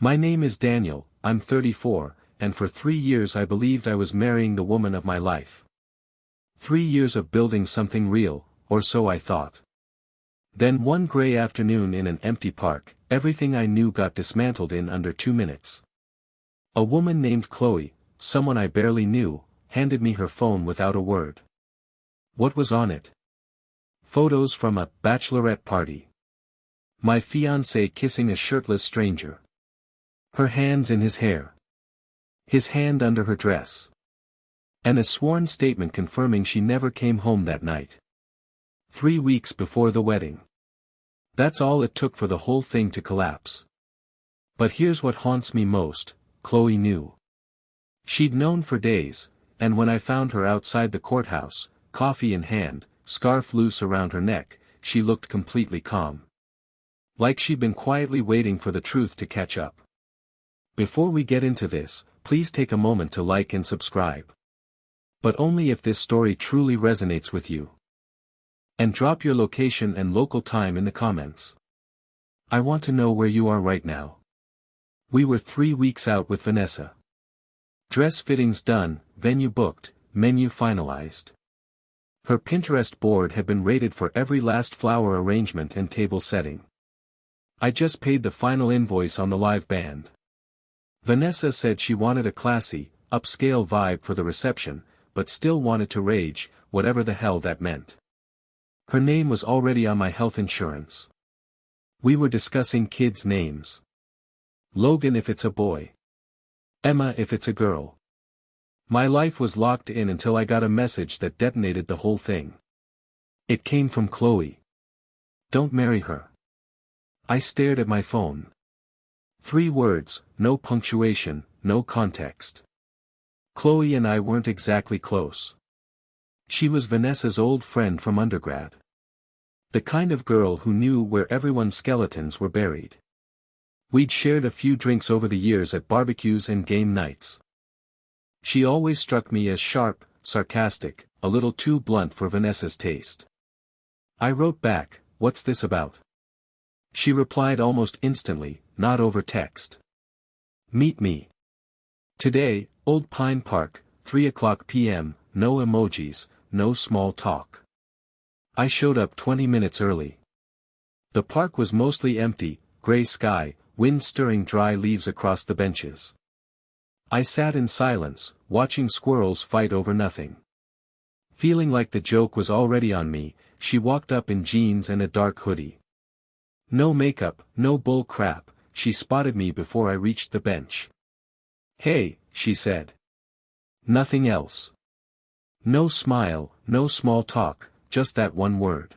My name is Daniel, I'm 34, and for 3 years I believed I was marrying the woman of my life. 3 years of building something real, or so I thought. Then one gray afternoon in an empty park, everything I knew got dismantled in under 2 minutes. A woman named Chloe, someone I barely knew, handed me her phone without a word. What was on it? Photos from a bachelorette party. My fiancée kissing a shirtless stranger. Her hands in his hair. His hand under her dress. And a sworn statement confirming she never came home that night. 3 weeks before the wedding. That's all it took for the whole thing to collapse. But here's what haunts me most, Chloe knew. She'd known for days, and when I found her outside the courthouse, coffee in hand, scarf loose around her neck, she looked completely calm. Like she'd been quietly waiting for the truth to catch up. Before we get into this, please take a moment to like and subscribe. But only if this story truly resonates with you. And drop your location and local time in the comments. I want to know where you are right now. We were 3 weeks out with Vanessa. Dress fittings done, venue booked, menu finalized. Her Pinterest board had been rated for every last flower arrangement and table setting. I just paid the final invoice on the live band. Vanessa said she wanted a classy, upscale vibe for the reception, but still wanted to rage, whatever the hell that meant. Her name was already on my health insurance. We were discussing kids' names. Logan if it's a boy. Emma if it's a girl. My life was locked in until I got a message that detonated the whole thing. It came from Chloe. Don't marry her. I stared at my phone. 3 words, no punctuation, no context. Chloe and I weren't exactly close. She was Vanessa's old friend from undergrad. The kind of girl who knew where everyone's skeletons were buried. We'd shared a few drinks over the years at barbecues and game nights. She always struck me as sharp, sarcastic, a little too blunt for Vanessa's taste. I wrote back, "What's this about?" She replied almost instantly, not over text. "Meet me. Today, Old Pine Park, 3:00 p.m., no emojis, no small talk." I showed up 20 minutes early. The park was mostly empty, gray sky, wind stirring dry leaves across the benches. I sat in silence, watching squirrels fight over nothing. Feeling like the joke was already on me, she walked up in jeans and a dark hoodie. No makeup, no bull crap, she spotted me before I reached the bench. "Hey," she said. Nothing else. No smile, no small talk, just that one word.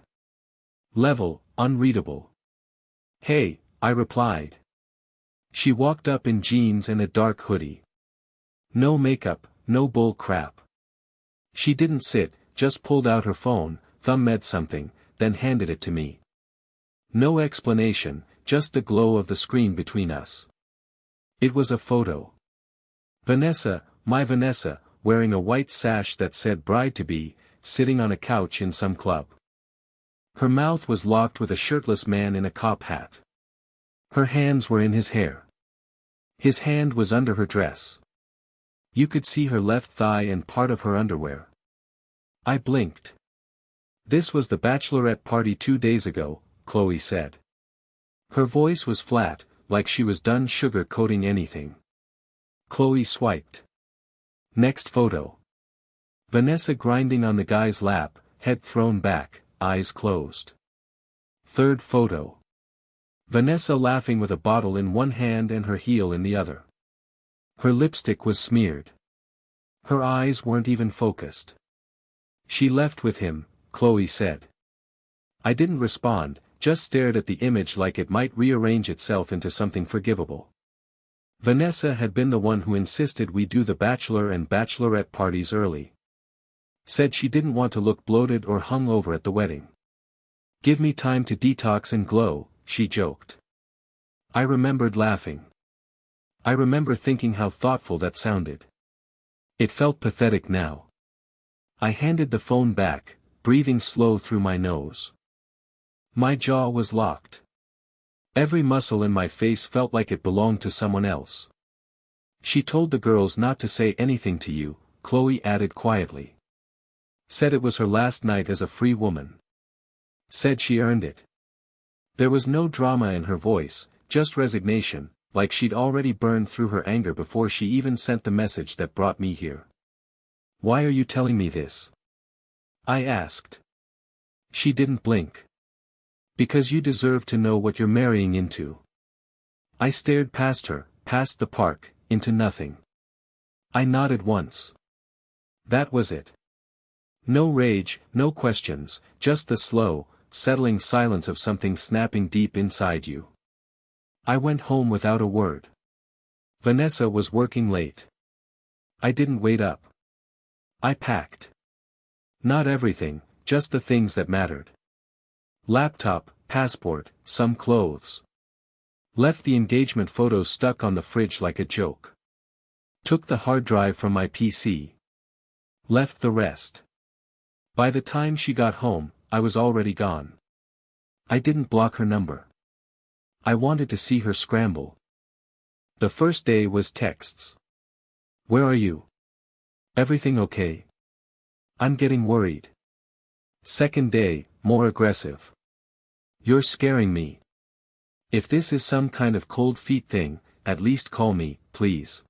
Level, unreadable. "Hey," I replied. She walked up in jeans and a dark hoodie. No makeup, no bull crap. She didn't sit, just pulled out her phone, thumbed something, then handed it to me. No explanation, just the glow of the screen between us. It was a photo. Vanessa, my Vanessa, wearing a white sash that said bride-to-be, sitting on a couch in some club. Her mouth was locked with a shirtless man in a cop hat. Her hands were in his hair. His hand was under her dress. You could see her left thigh and part of her underwear. I blinked. "This was the bachelorette party 2 days ago," Chloe said. Her voice was flat, like she was done sugar-coating anything. Chloe swiped. Next photo. Vanessa grinding on the guy's lap, head thrown back, eyes closed. Third photo. Vanessa laughing with a bottle in one hand and her heel in the other. Her lipstick was smeared. Her eyes weren't even focused. "She left with him," Chloe said. I didn't respond, just stared at the image like it might rearrange itself into something forgivable. Vanessa had been the one who insisted we do the bachelor and bachelorette parties early. Said she didn't want to look bloated or hungover at the wedding. "Give me time to detox and glow," she joked. I remembered laughing. I remember thinking how thoughtful that sounded. It felt pathetic now. I handed the phone back, breathing slow through my nose. My jaw was locked. Every muscle in my face felt like it belonged to someone else. She told the girls not to say anything to you, Chloe added quietly. Said it was her last night as a free woman. Said she earned it. There was no drama in her voice, just resignation, like she'd already burned through her anger before she even sent the message that brought me here. Why are you telling me this? I asked. She didn't blink. Because you deserve to know what you're marrying into. I stared past her, past the park, into nothing. I nodded once. That was it. No rage, no questions, just the slow, settling silence of something snapping deep inside you. I went home without a word. Vanessa was working late. I didn't wait up. I packed. Not everything, just the things that mattered. Laptop, passport, some clothes. Left the engagement photos stuck on the fridge like a joke. Took the hard drive from my PC. Left the rest. By the time she got home, I was already gone. I didn't block her number. I wanted to see her scramble. The first day was texts. Where are you? Everything okay? I'm getting worried. Second day, more aggressive. You're scaring me. If this is some kind of cold feet thing, at least call me, please.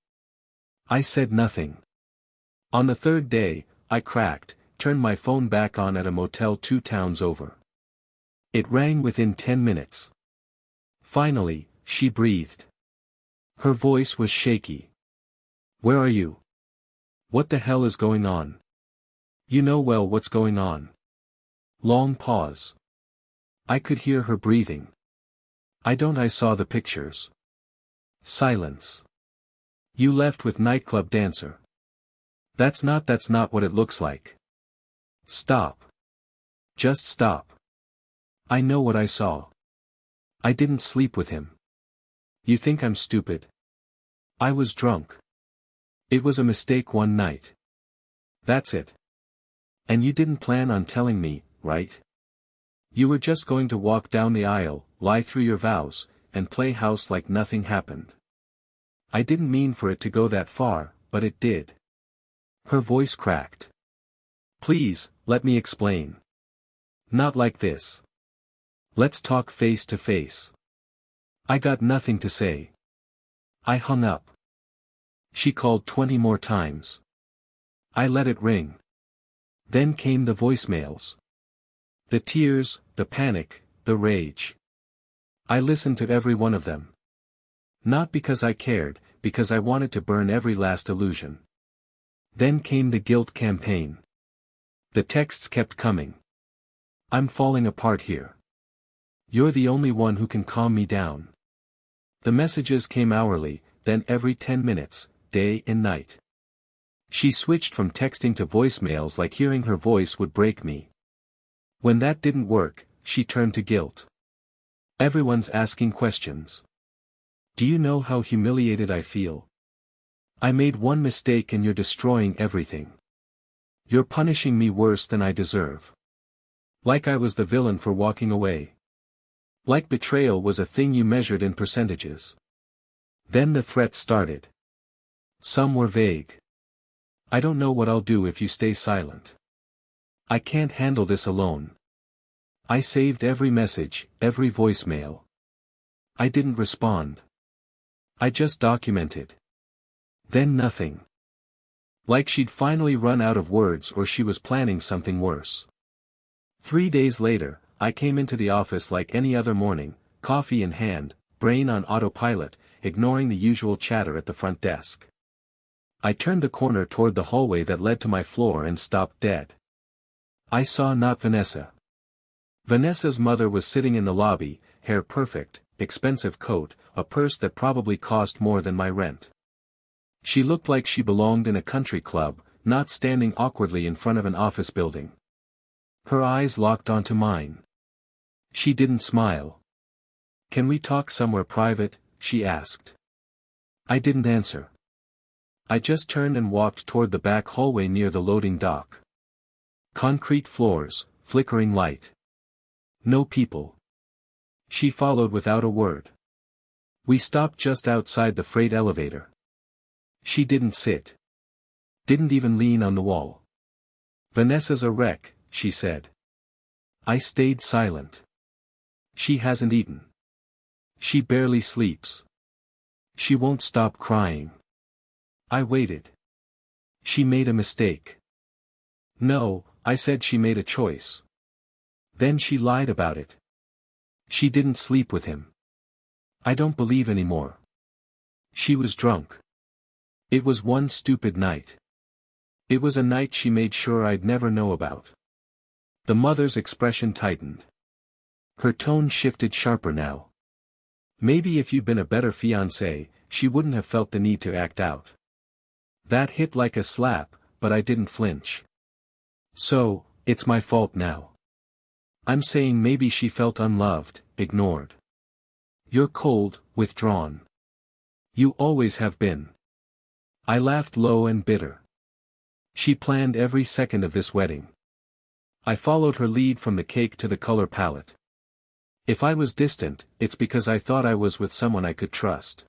I said nothing. On the third day, I cracked, turned my phone back on at a motel 2 towns over. It rang within 10 minutes. Finally, she breathed. Her voice was shaky. Where are you? What the hell is going on? You know well what's going on. Long pause. I could hear her breathing. I saw the pictures. Silence. You left with nightclub dancer. That's not what it looks like. Stop. Just stop. I know what I saw. I didn't sleep with him. You think I'm stupid? I was drunk. It was a mistake one night. That's it. And you didn't plan on telling me, right? You were just going to walk down the aisle, lie through your vows, and play house like nothing happened. I didn't mean for it to go that far, but it did. Her voice cracked. Please, let me explain. Not like this. Let's talk face to face. I got nothing to say. I hung up. She called 20 more times. I let it ring. Then came the voicemails. The tears, the panic, the rage. I listened to every one of them. Not because I cared, because I wanted to burn every last illusion. Then came the guilt campaign. The texts kept coming. I'm falling apart here. You're the only one who can calm me down. The messages came hourly, then every 10 minutes, day and night. She switched from texting to voicemails like hearing her voice would break me. When that didn't work, she turned to guilt. Everyone's asking questions. Do you know how humiliated I feel? I made one mistake and you're destroying everything. You're punishing me worse than I deserve. Like I was the villain for walking away. Like betrayal was a thing you measured in percentages. Then the threats started. Some were vague. I don't know what I'll do if you stay silent. I can't handle this alone. I saved every message, every voicemail. I didn't respond. I just documented. Then nothing. Like she'd finally run out of words or she was planning something worse. 3 days later, I came into the office like any other morning, coffee in hand, brain on autopilot, ignoring the usual chatter at the front desk. I turned the corner toward the hallway that led to my floor and stopped dead. I saw not Vanessa. Vanessa's mother was sitting in the lobby, hair perfect, expensive coat, a purse that probably cost more than my rent. She looked like she belonged in a country club, not standing awkwardly in front of an office building. Her eyes locked onto mine. She didn't smile. Can we talk somewhere private? She asked. I didn't answer. I just turned and walked toward the back hallway near the loading dock. Concrete floors, flickering light. No people. She followed without a word. We stopped just outside the freight elevator. She didn't sit. Didn't even lean on the wall. "Vanessa's a wreck," she said. I stayed silent. "She hasn't eaten. She barely sleeps. She won't stop crying." I waited. "She made a mistake." "No," I said, "she made a choice." "Then she lied about it. She didn't sleep with him." "I don't believe anymore." "She was drunk. It was one stupid night. It was a night she made sure I'd never know about." The mother's expression tightened. Her tone shifted sharper now. "Maybe if you'd been a better fiancé, she wouldn't have felt the need to act out." That hit like a slap, but I didn't flinch. "So, it's my fault now." "I'm saying maybe she felt unloved, ignored. You're cold, withdrawn. You always have been." I laughed low and bitter. "She planned every second of this wedding." I followed her lead from the cake to the color palette. "If I was distant, it's because I thought I was with someone I could trust."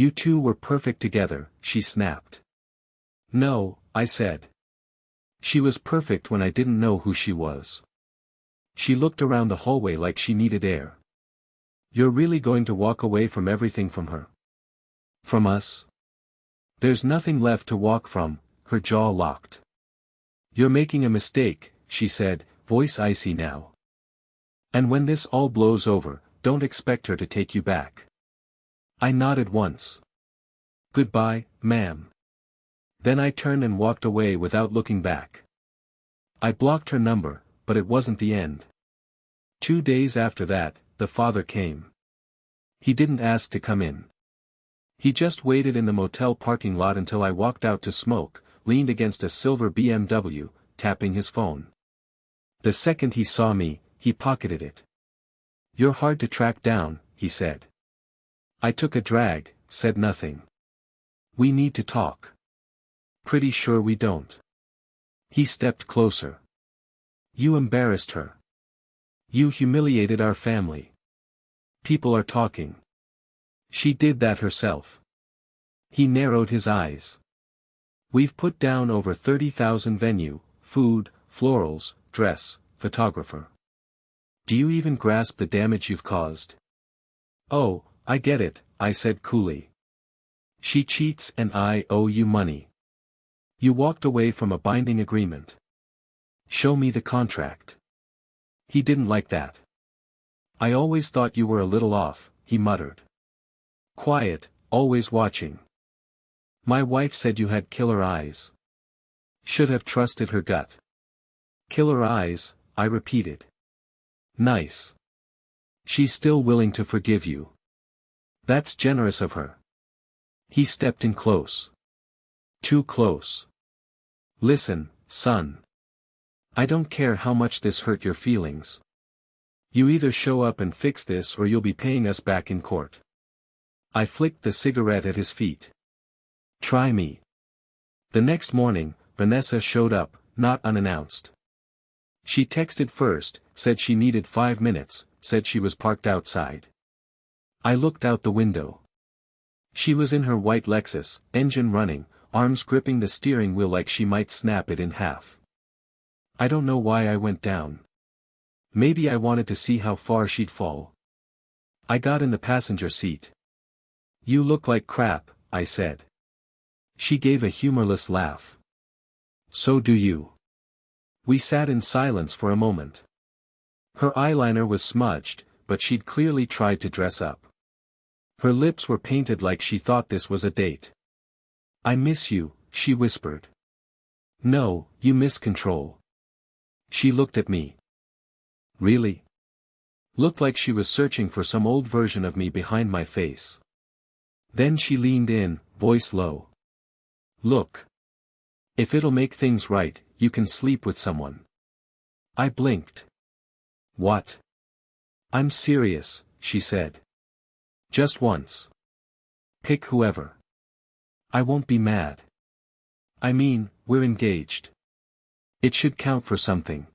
"You two were perfect together," she snapped. "No," I said. "She was perfect when I didn't know who she was." She looked around the hallway like she needed air. "You're really going to walk away from everything from her? From us?" "There's nothing left to walk from," her jaw locked. "You're making a mistake," she said, voice icy now. "And when this all blows over, don't expect her to take you back." I nodded once. "Goodbye, ma'am." Then I turned and walked away without looking back. I blocked her number, but it wasn't the end. 2 days after that, the father came. He didn't ask to come in. He just waited in the motel parking lot until I walked out to smoke, leaned against a silver BMW, tapping his phone. The second he saw me, he pocketed it. "You're hard to track down," he said. I took a drag, said nothing. "We need to talk." "Pretty sure we don't." He stepped closer. "You embarrassed her. You humiliated our family. People are talking. She did that herself." He narrowed his eyes. "We've put down over 30,000 venue, food, florals, dress, photographer. Do you even grasp the damage you've caused?" "Oh, I get it," I said coolly. "She cheats and I owe you money. You walked away from a binding agreement. Show me the contract." He didn't like that. "I always thought you were a little off," he muttered. "Quiet, always watching. My wife said you had killer eyes. Should have trusted her gut." "Killer eyes," I repeated. "Nice. She's still willing to forgive you. That's generous of her." He stepped in close. Too close. "Listen, son. I don't care how much this hurt your feelings. You either show up and fix this or you'll be paying us back in court." I flicked the cigarette at his feet. "Try me." The next morning, Vanessa showed up, not unannounced. She texted first, said she needed 5 minutes, said she was parked outside. I looked out the window. She was in her white Lexus, engine running, arms gripping the steering wheel like she might snap it in half. I don't know why I went down. Maybe I wanted to see how far she'd fall. I got in the passenger seat. "You look like crap," I said. She gave a humorless laugh. "So do you." We sat in silence for a moment. Her eyeliner was smudged, but she'd clearly tried to dress up. Her lips were painted like she thought this was a date. "I miss you," she whispered. "No, you miss control." She looked at me. "Really?" Looked like she was searching for some old version of me behind my face. Then she leaned in, voice low. "Look. If it'll make things right, you can sleep with someone." I blinked. "What?" "I'm serious," she said. "Just once. Pick whoever. I won't be mad. I mean, we're engaged. It should count for something.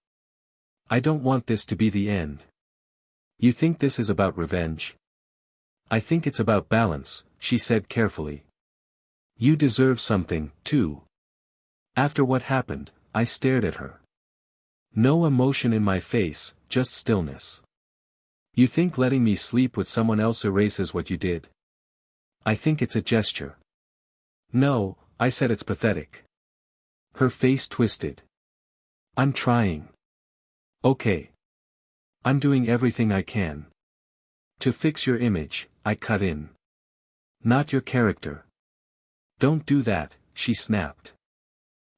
I don't want this to be the end." You think this is about revenge? I think it's about balance, she said carefully. You deserve something, too. After what happened, I stared at her. No emotion in my face, just stillness. You think letting me sleep with someone else erases what you did? I think it's a gesture. No, I said, it's pathetic. Her face twisted. I'm trying. Okay. I'm doing everything I can. To fix your image, I cut in. Not your character. Don't do that, she snapped.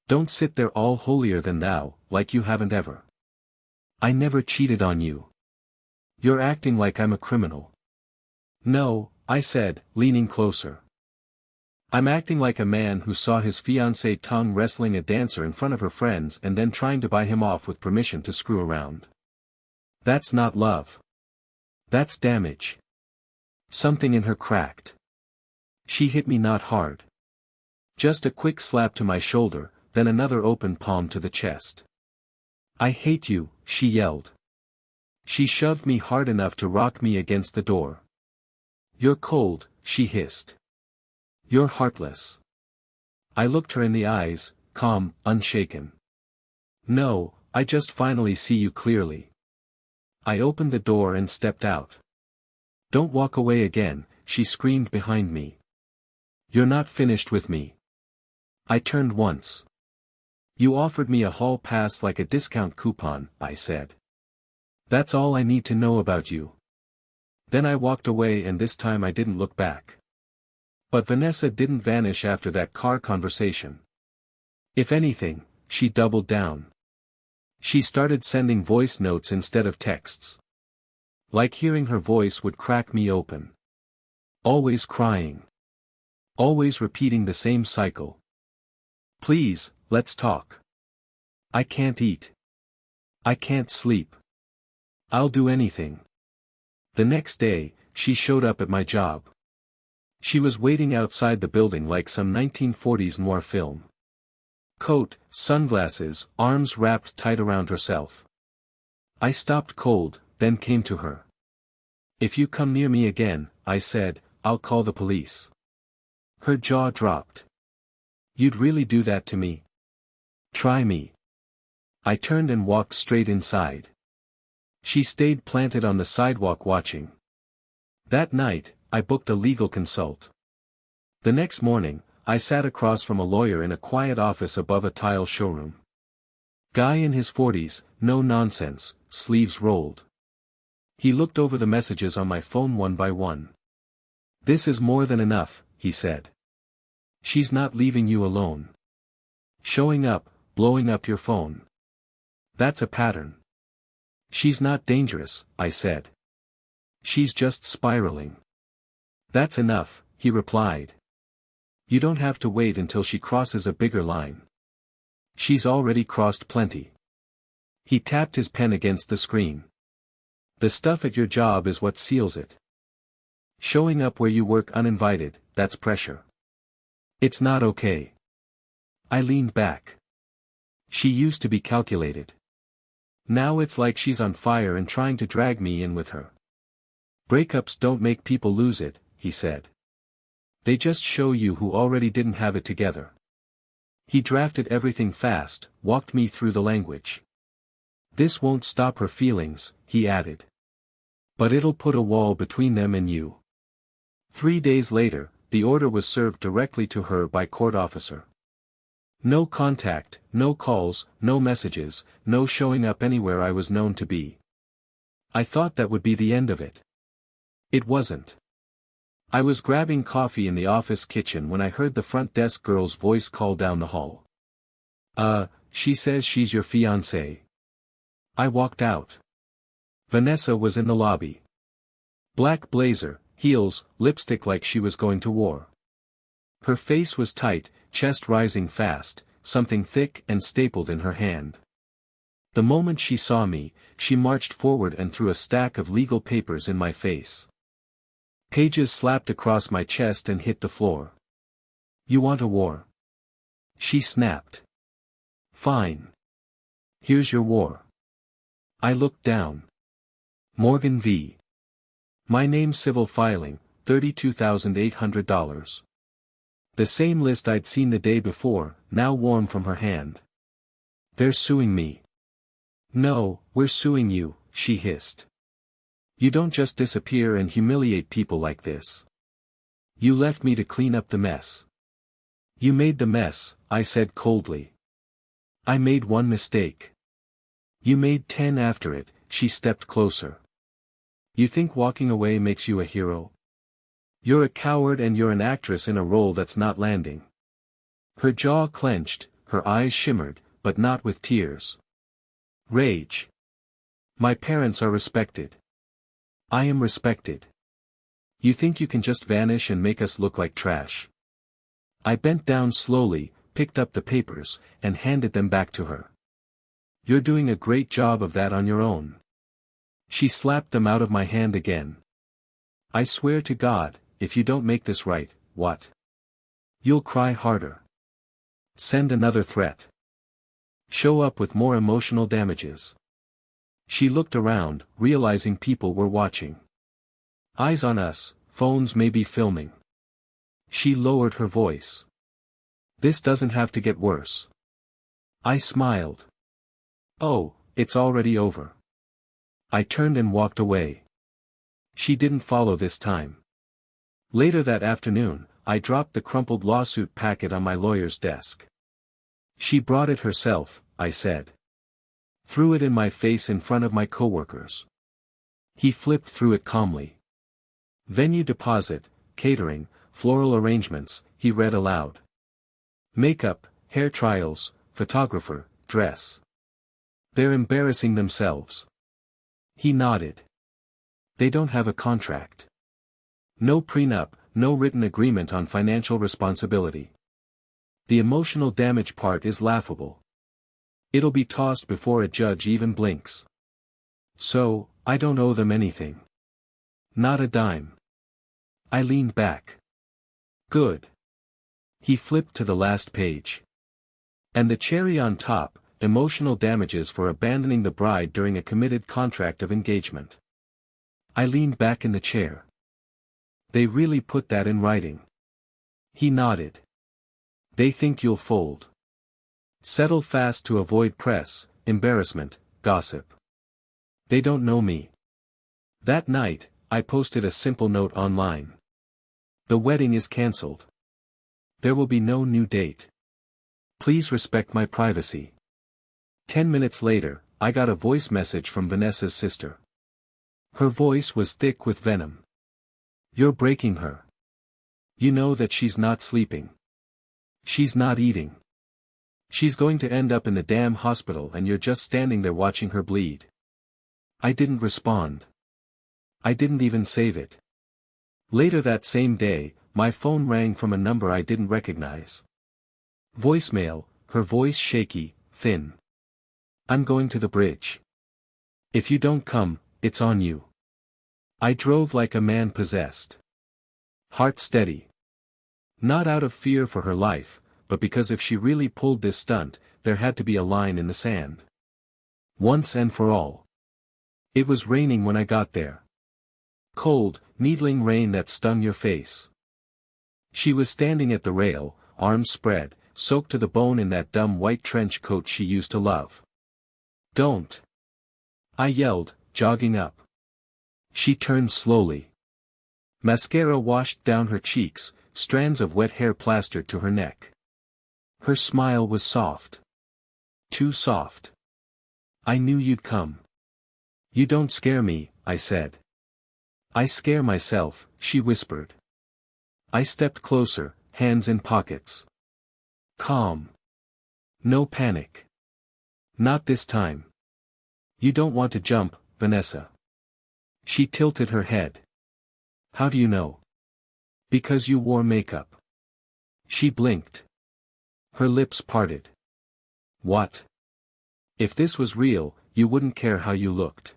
Don't sit there all holier than thou, like you haven't ever. I never cheated on you. You're acting like I'm a criminal. No, I said, leaning closer. I'm acting like a man who saw his fiancée tongue wrestling a dancer in front of her friends and then trying to buy him off with permission to screw around. That's not love. That's damage. Something in her cracked. She hit me not hard. Just a quick slap to my shoulder, then another open palm to the chest. I hate you, she yelled. She shoved me hard enough to rock me against the door. You're cold, she hissed. You're heartless. I looked her in the eyes, calm, unshaken. No, I just finally see you clearly. I opened the door and stepped out. Don't walk away again, she screamed behind me. You're not finished with me. I turned once. You offered me a hall pass like a discount coupon, I said. That's all I need to know about you. Then I walked away, and this time I didn't look back. But Vanessa didn't vanish after that car conversation. If anything, she doubled down. She started sending voice notes instead of texts. Like hearing her voice would crack me open. Always crying. Always repeating the same cycle. Please, let's talk. I can't eat. I can't sleep. I'll do anything. The next day, she showed up at my job. She was waiting outside the building like some 1940s noir film. Coat, sunglasses, arms wrapped tight around herself. I stopped cold, then came to her. If you come near me again, I said, I'll call the police. Her jaw dropped. You'd really do that to me? Try me. I turned and walked straight inside. She stayed planted on the sidewalk watching. That night, I booked a legal consult. The next morning, I sat across from a lawyer in a quiet office above a tile showroom. Guy in his 40s, no nonsense, sleeves rolled. He looked over the messages on my phone one by one. This is more than enough, he said. She's not leaving you alone. Showing up, blowing up your phone. That's a pattern. She's not dangerous, I said. She's just spiraling. That's enough, he replied. You don't have to wait until she crosses a bigger line. She's already crossed plenty. He tapped his pen against the screen. The stuff at your job is what seals it. Showing up where you work uninvited, that's pressure. It's not okay. I leaned back. She used to be calculated. Now it's like she's on fire and trying to drag me in with her. Breakups don't make people lose it, he said. They just show you who already didn't have it together. He drafted everything fast, walked me through the language. This won't stop her feelings, he added. But it'll put a wall between them and you. 3 days later, the order was served directly to her by court officer. No contact, no calls, no messages, no showing up anywhere I was known to be. I thought that would be the end of it. It wasn't. I was grabbing coffee in the office kitchen when I heard the front desk girl's voice call down the hall. She says she's your fiancée. I walked out. Vanessa was in the lobby. Black blazer, heels, lipstick like she was going to war. Her face was tight, chest rising fast, something thick and stapled in her hand. The moment she saw me, she marched forward and threw a stack of legal papers in my face. Pages slapped across my chest and hit the floor. You want a war? She snapped. Fine. Here's your war. I looked down. Morgan v. My name civil filing, $32,800. The same list I'd seen the day before, now warm from her hand. They're suing me. No, we're suing you, she hissed. You don't just disappear and humiliate people like this. You left me to clean up the mess. You made the mess, I said coldly. I made one mistake. You made 10 after it, she stepped closer. You think walking away makes you a hero? You're a coward and you're an actress in a role that's not landing. Her jaw clenched, her eyes shimmered, but not with tears. Rage. My parents are respected. I am respected. You think you can just vanish and make us look like trash? I bent down slowly, picked up the papers, and handed them back to her. You're doing a great job of that on your own. She slapped them out of my hand again. I swear to God, if you don't make this right, what? You'll cry harder. Send another threat. Show up with more emotional damages. She looked around, realizing people were watching. Eyes on us, phones may be filming. She lowered her voice. This doesn't have to get worse. I smiled. Oh, it's already over. I turned and walked away. She didn't follow this time. Later that afternoon, I dropped the crumpled lawsuit packet on my lawyer's desk. She brought it herself, I said. Threw it in my face in front of my coworkers. He flipped through it calmly. Venue deposit, catering, floral arrangements, he read aloud. Makeup, hair trials, photographer, dress. They're embarrassing themselves. He nodded. They don't have a contract. No prenup, no written agreement on financial responsibility. The emotional damage part is laughable. It'll be tossed before a judge even blinks. So, I don't owe them anything. Not a dime. I leaned back. Good. He flipped to the last page. And the cherry on top, emotional damages for abandoning the bride during a committed contract of engagement. I leaned back in the chair. They really put that in writing. He nodded. They think you'll fold. Settle fast to avoid press, embarrassment, gossip. They don't know me. That night, I posted a simple note online. The wedding is cancelled. There will be no new date. Please respect my privacy. 10 minutes later, I got a voice message from Vanessa's sister. Her voice was thick with venom. You're breaking her. You know that she's not sleeping. She's not eating. She's going to end up in the damn hospital and you're just standing there watching her bleed. I didn't respond. I didn't even save it. Later that same day, my phone rang from a number I didn't recognize. Voicemail, her voice shaky, thin. I'm going to the bridge. If you don't come, it's on you. I drove like a man possessed. Heart steady. Not out of fear for her life, but because if she really pulled this stunt, there had to be a line in the sand. Once and for all. It was raining when I got there. Cold, needling rain that stung your face. She was standing at the rail, arms spread, soaked to the bone in that dumb white trench coat she used to love. Don't! I yelled, jogging up. She turned slowly. Mascara washed down her cheeks, strands of wet hair plastered to her neck. Her smile was soft. Too soft. I knew you'd come. You don't scare me, I said. I scare myself, she whispered. I stepped closer, hands in pockets. Calm. No panic. Not this time. You don't want to jump, Vanessa. She tilted her head. How do you know? Because you wore makeup. She blinked. Her lips parted. What? If this was real, you wouldn't care how you looked.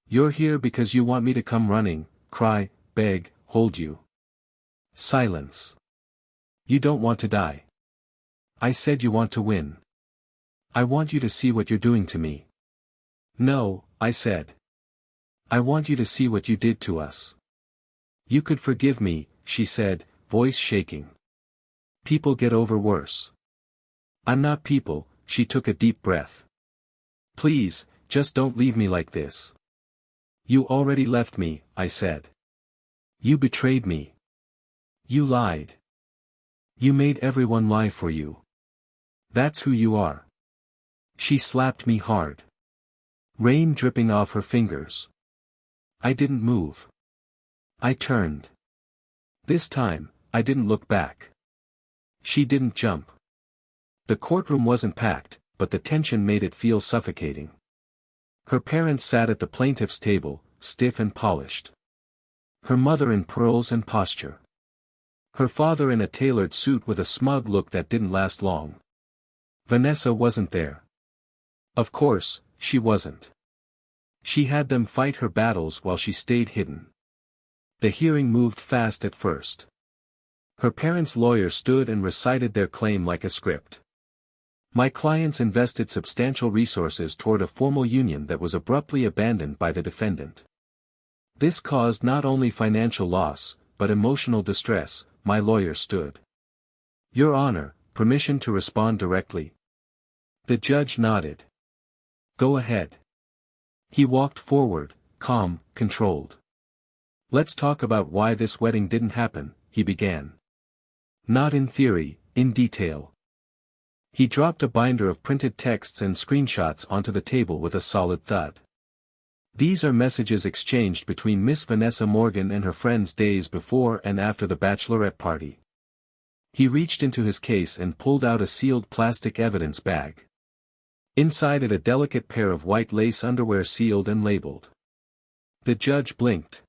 You're here because you want me to come running, cry, beg, hold you. Silence. You don't want to die. I said you want to win. I want you to see what you're doing to me. No, I said. I want you to see what you did to us. You could forgive me, she said, voice shaking. People get over worse. I'm not people, she took a deep breath. Please, just don't leave me like this. You already left me, I said. You betrayed me. You lied. You made everyone lie for you. That's who you are. She slapped me hard. Rain dripping off her fingers. I didn't move. I turned. This time, I didn't look back. She didn't jump. The courtroom wasn't packed, but the tension made it feel suffocating. Her parents sat at the plaintiff's table, stiff and polished. Her mother in pearls and posture. Her father in a tailored suit with a smug look that didn't last long. Vanessa wasn't there. Of course, she wasn't. She had them fight her battles while she stayed hidden. The hearing moved fast at first. Her parents' lawyer stood and recited their claim like a script. My clients invested substantial resources toward a formal union that was abruptly abandoned by the defendant. This caused not only financial loss, but emotional distress, my lawyer stood. Your Honor, permission to respond directly? The judge nodded. Go ahead. He walked forward, calm, controlled. Let's talk about why this wedding didn't happen, he began. Not in theory, in detail. He dropped a binder of printed texts and screenshots onto the table with a solid thud. These are messages exchanged between Miss Vanessa Morgan and her friends days before and after the bachelorette party. He reached into his case and pulled out a sealed plastic evidence bag. Inside it a delicate pair of white lace underwear sealed and labeled. The judge blinked.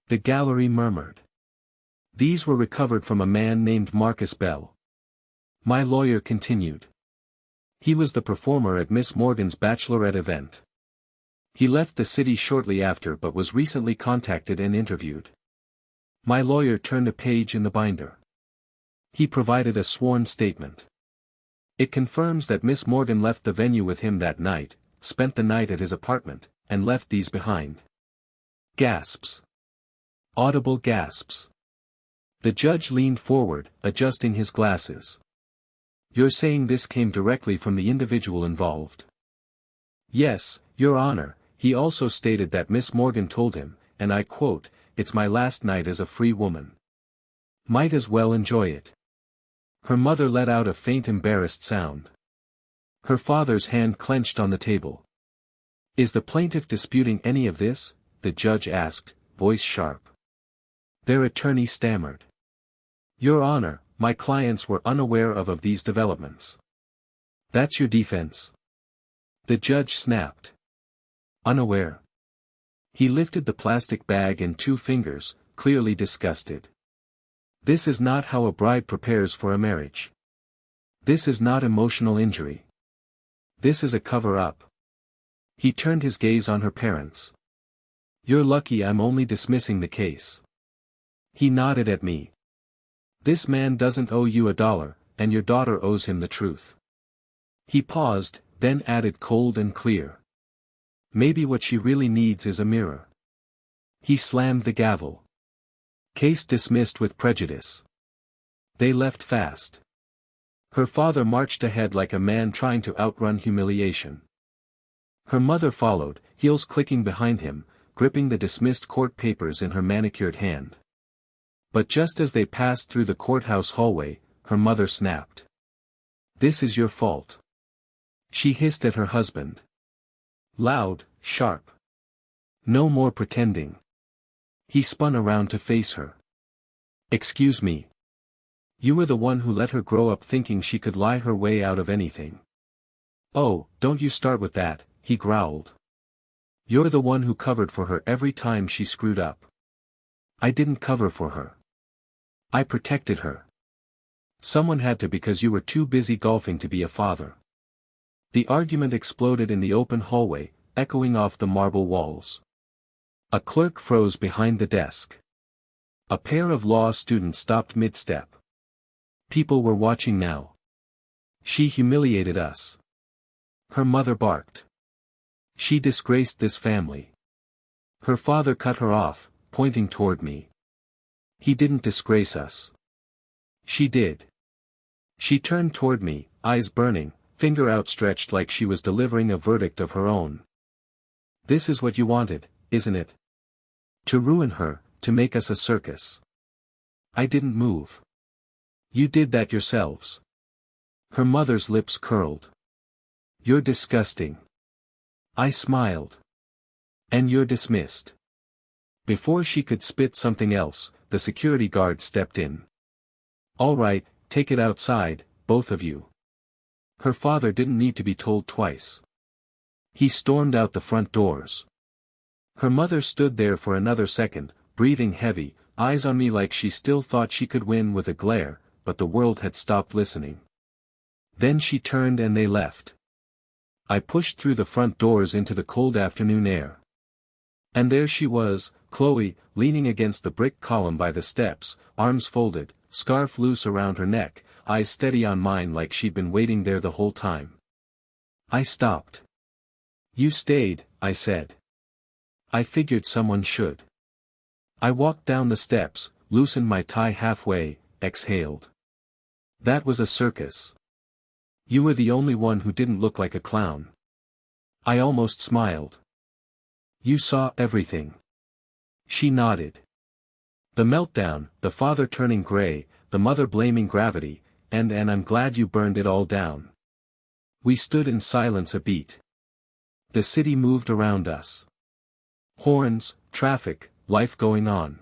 The gallery murmured. These were recovered from a man named Marcus Bell. My lawyer continued. He was the performer at Miss Morgan's bachelorette event. He left the city shortly after but was recently contacted and interviewed. My lawyer turned a page in the binder. He provided a sworn statement. It confirms that Miss Morgan left the venue with him that night, spent the night at his apartment, and left these behind. Gasps. Audible gasps. The judge leaned forward, adjusting his glasses. You're saying this came directly from the individual involved? Yes, Your Honor. He also stated that Miss Morgan told him, and I quote, "It's my last night as a free woman. Might as well enjoy it." Her mother let out a faint embarrassed sound. Her father's hand clenched on the table. Is the plaintiff disputing any of this? The judge asked, voice sharp. Their attorney stammered. Your Honor, my clients were unaware of these developments. That's your defense? The judge snapped. Unaware. He lifted the plastic bag in 2 fingers, clearly disgusted. This is not how a bride prepares for a marriage. This is not emotional injury. This is a cover-up. He turned his gaze on her parents. You're lucky I'm only dismissing the case. He nodded at me. This man doesn't owe you $1, and your daughter owes him the truth. He paused, then added cold and clear. Maybe what she really needs is a mirror. He slammed the gavel. Case dismissed with prejudice. They left fast. Her father marched ahead like a man trying to outrun humiliation. Her mother followed, heels clicking behind him, gripping the dismissed court papers in her manicured hand. But just as they passed through the courthouse hallway, her mother snapped. This is your fault. She hissed at her husband. Loud, sharp. No more pretending. He spun around to face her. Excuse me. You were the one who let her grow up thinking she could lie her way out of anything. Oh, don't you start with that, he growled. You're the one who covered for her every time she screwed up. I didn't cover for her. I protected her. Someone had to because you were too busy golfing to be a father. The argument exploded in the open hallway, echoing off the marble walls. A clerk froze behind the desk. A pair of law students stopped mid-step. People were watching now. She humiliated us. Her mother barked. She disgraced this family. Her father cut her off, pointing toward me. He didn't disgrace us. She did. She turned toward me, eyes burning, finger outstretched like she was delivering a verdict of her own. This is what you wanted, isn't it? To ruin her, to make us a circus. I didn't move. You did that yourselves. Her mother's lips curled. You're disgusting. I smiled. And you're dismissed. Before she could spit something else, the security guard stepped in. All right, take it outside, both of you. Her father didn't need to be told twice. He stormed out the front doors. Her mother stood there for another second, breathing heavy, eyes on me like she still thought she could win with a glare, but the world had stopped listening. Then she turned and they left. I pushed through the front doors into the cold afternoon air. And there she was, Chloe, leaning against the brick column by the steps, arms folded, scarf loose around her neck, eyes steady on mine like she'd been waiting there the whole time. I stopped. You stayed, I said. I figured someone should. I walked down the steps, loosened my tie halfway, exhaled. That was a circus. You were the only one who didn't look like a clown. I almost smiled. You saw everything. She nodded. The meltdown, the father turning gray, the mother blaming gravity, and I'm glad you burned it all down. We stood in silence a beat. The city moved around us. Horns, traffic, life going on.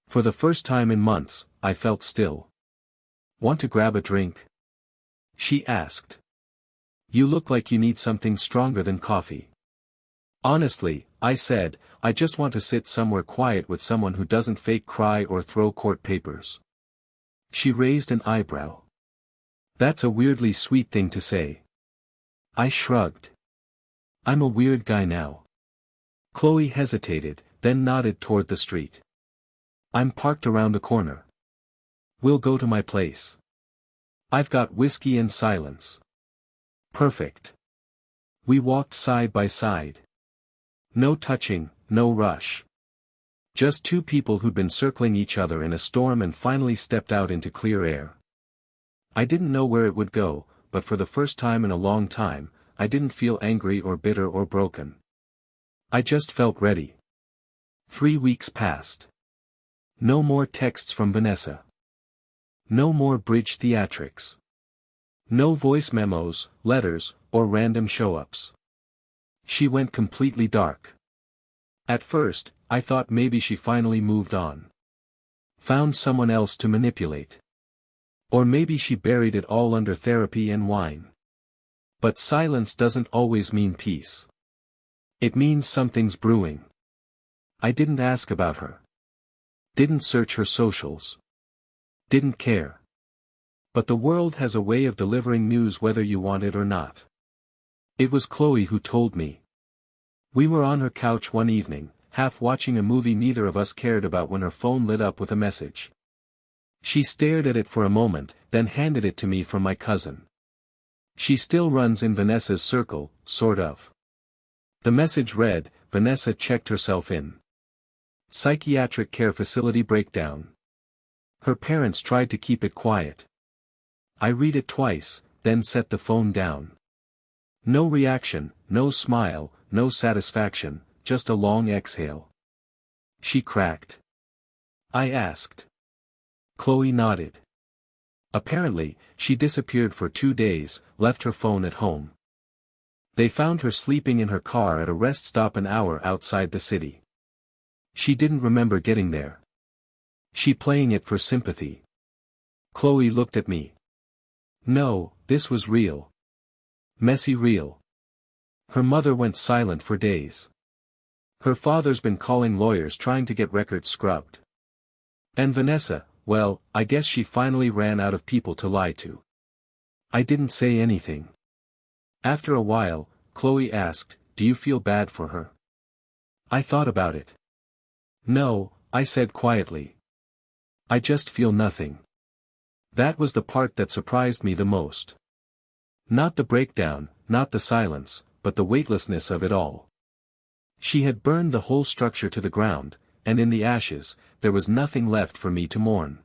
For the first time in months, I felt still. Want to grab a drink? She asked. You look like you need something stronger than coffee. Honestly, I said, I just want to sit somewhere quiet with someone who doesn't fake cry or throw court papers. She raised an eyebrow. That's a weirdly sweet thing to say. I shrugged. I'm a weird guy now. Chloe hesitated, then nodded toward the street. I'm parked around the corner. We'll go to my place. I've got whiskey and silence. Perfect. We walked side by side. No touching, no rush. Just two people who'd been circling each other in a storm and finally stepped out into clear air. I didn't know where it would go, but for the first time in a long time, I didn't feel angry or bitter or broken. I just felt ready. 3 weeks passed. No more texts from Vanessa. No more bridge theatrics. No voice memos, letters, or random show-ups. She went completely dark. At first, I thought maybe she finally moved on. Found someone else to manipulate. Or maybe she buried it all under therapy and wine. But silence doesn't always mean peace. It means something's brewing. I didn't ask about her. Didn't search her socials. Didn't care. But the world has a way of delivering news whether you want it or not. It was Chloe who told me. We were on her couch one evening, half watching a movie neither of us cared about when her phone lit up with a message. She stared at it for a moment, then handed it to me from my cousin. She still runs in Vanessa's circle, sort of. The message read, Vanessa checked herself in. Psychiatric care facility breakdown. Her parents tried to keep it quiet. I read it twice, then set the phone down. No reaction, no smile, no satisfaction, just a long exhale. She cracked. I asked. Chloe nodded. Apparently, she disappeared for 2 days, left her phone at home. They found her sleeping in her car at a rest stop an hour outside the city. She didn't remember getting there. She playing it for sympathy. Chloe looked at me. No, this was real. Messy real. Her mother went silent for days. Her father's been calling lawyers trying to get records scrubbed. And Vanessa, well, I guess she finally ran out of people to lie to. I didn't say anything. After a while, Chloe asked, do you feel bad for her? I thought about it. No, I said quietly. I just feel nothing. That was the part that surprised me the most. Not the breakdown, not the silence, but the weightlessness of it all. She had burned the whole structure to the ground, and in the ashes, there was nothing left for me to mourn.